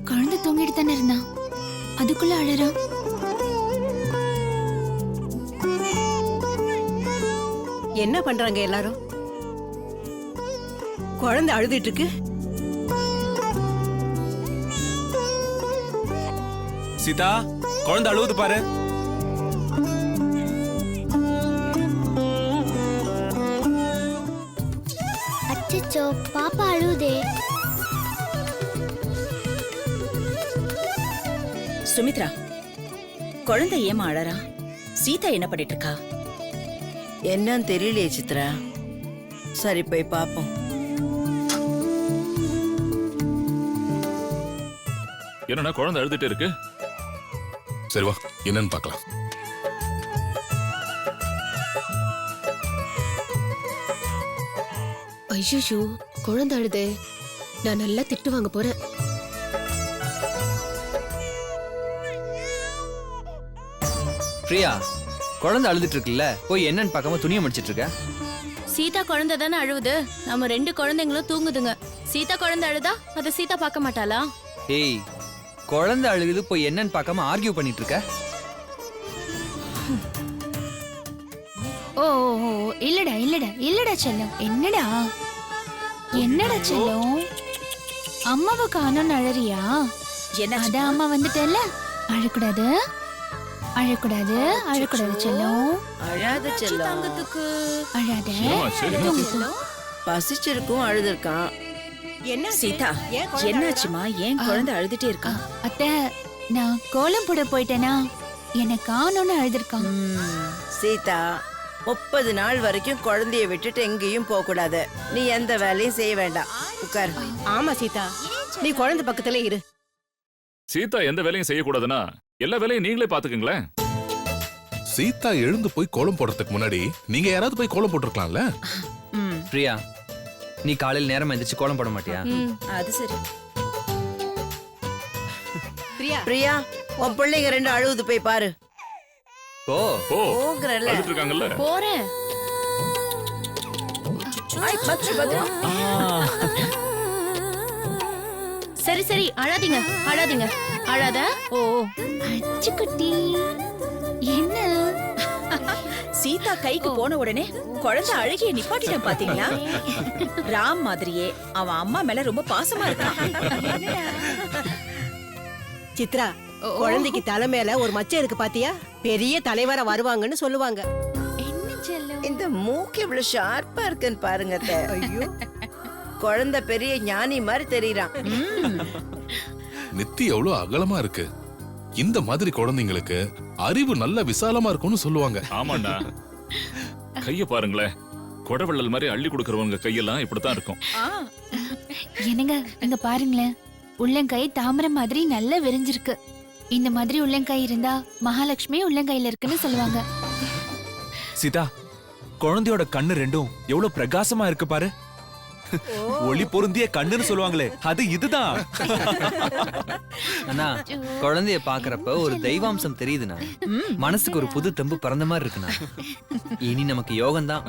குழந்தை தூங்கிட்டு தானே இருந்தா, அதுக்குள்ள அழறான். என்ன பண்றாங்க எல்லாரும்? குழந்தை அழுதுட்டு இருக்கு. சீதா, குழந்தை அழுவுது பாரு. அச்சச்சோ, பாப்பா அழுவுதே. சுமித்ரா, குழந்தை ஏமா அழறா? சீதா என்ன பண்ணிட்டு இருக்கா? என்னன்னு தெரியலையே சித்ரா. சரி போய் பாப்போம். என்னன்னா குழந்தை அழுதுட்டே இருக்கு. சரி வா, என்னன்னு பார்க்கலாம். ஐயோ, குழந்தை அழுதே. நான் நல்லா திட்டு வாங்க போறேன். பிரியா, குழந்தை அழுதுட்டு இருக்குல்ல, போய் என்னன்னு பார்க்காம துணியை முடிச்சிட்டு இருக்க. சீதா குழந்தை தானே அழுவுது. நம்ம 2 குழந்தைங்களும் தூங்குதுங்க. சீதா குழந்தை அழுதா அதை சீதா பார்க்க மாட்டாளா? ஏய், குழந்தை அழுகுது, போய் என்னன்னு பார்க்காம ஆர்கியூ பண்ணிட்டு இருக்க. ஓ ஓ, இல்லடா இல்லடா இல்லடா செல்லம். என்னடா என்னடா செல்லம், அம்மாவை காணோன்னு அழறியா? என்ன அதான் அம்மா வந்துட்டல்ல, அழக்கூடாது அழக்கூடாது அழக்கூடாது செல்லம். அழாத செல்லம். தங்கத்துக்கு அழாத, என்னாச்சு? தூங்கு தூங்கு. பசிச்சிருக்கும், அழுதுருக்கான். என்ன சீதா, ஏன் குழந்தை என்னாச்சுமா? ஏன் குழந்தை அழுதுட்டே இருக்கா? அத்தை, நான் கோலம் போட போயிட்டேனா, என்னை காணோன்னு அழுதுருக்கான். சீதா, 30 நாள் வரைக்கும் குழந்தைய விட்டுட்டு எங்கேயும் போக கூடாது. நீ எந்த வேலையும் செய்ய வேண்டாம். உட்கார். ஆமா சீதா, நீ குழந்தை பக்கத்துல இரு. சீதா எந்த வேலையும் செய்யக்கூடாதுன்னா எல்லா வேலையும் நீங்களே பாத்துக்கங்களேன். சீதா எழுந்து போய் கோலம் போடுறதுக்கு முன்னாடி நீங்க யாராவது போய் கோலம் போட்டுருக்கலாம்ல. பிரியா, நீ காலையில் நேரமா எந்திரிச்சு கோலம் போட மாட்டியா? அது சரி. பிரியா, பிரியா, உன் பிள்ளைங்க 2 அழுவுது, போய் பாரு. ஓ, ஓ, போங்கறல்ல. அழுதுட்டு இருக்காங்கல்ல. போறேன். சரி சரி, அழாதீங்க அழாதீங்க, அழாத. ஓ அச்சு குட்டி, என்ன சீதா கைக்கு போன உடனே குழந்தை அழுகிய நிப்பாட்டிட்டான் பாத்தீங்களா? ராம் மாதிரியே அவன் அம்மா மேல ரொம்ப பாசமா இருக்கான். சித்ரா, குழந்தைக்கு தலை மேல ஒரு மச்சம் இருக்கு பாத்தியா? பெரிய தலைவரா வருவாங்கன்னு சொல்லுவாங்க. என்ன செல்லம்? இந்த மூக்கு இவ்வளவு ஷார்ப்பா இருக்குன்னு பாருங்க அத்தை. ஐயோ, குழந்தை பெரிய ஞானி மாதிரி தெரியறான். நெத்தி எவ்வளவு அகலமா இருக்கு. இந்த மாதிரி குழந்தைங்களுக்கு அறிவு நல்ல விசாலமா இருக்கும்னு சொல்லுவாங்க. ஆமாண்டா, கைய பாருங்களேன். கொடவள்ளல் மாதிரி அள்ளி கொடுக்கறவங்க கையெல்லாம் இப்படித்தான் இருக்கும். என்னங்க, இங்க பாருங்களேன், உள்ளங்கை தாமரை மாதிரி நல்லா விரிஞ்சிருக்கு. இந்த மாதிரி உள்ளங்கை இருந்தா மகாலட்சுமி உள்ளங்கையில இருக்குன்னு சொல்லுவாங்க. சீதா, குழந்தையோட கண்ணு 2ம் எவ்வளவு பிரகாசமா இருக்கு பாரு. ஒளி பொருந்திய கண்ணுன்னு சொல்லுவாங்களே, அது இதுதான். அண்ணா, குழந்தைய பாக்குறப்ப ஒரு தெய்வாம்சம் தெரியுதுண்ணா. மனசுக்கு ஒரு புது தெம்பு பிறந்த மாதிரி இருக்குண்ணா. இனி நமக்கு யோகம்தான்.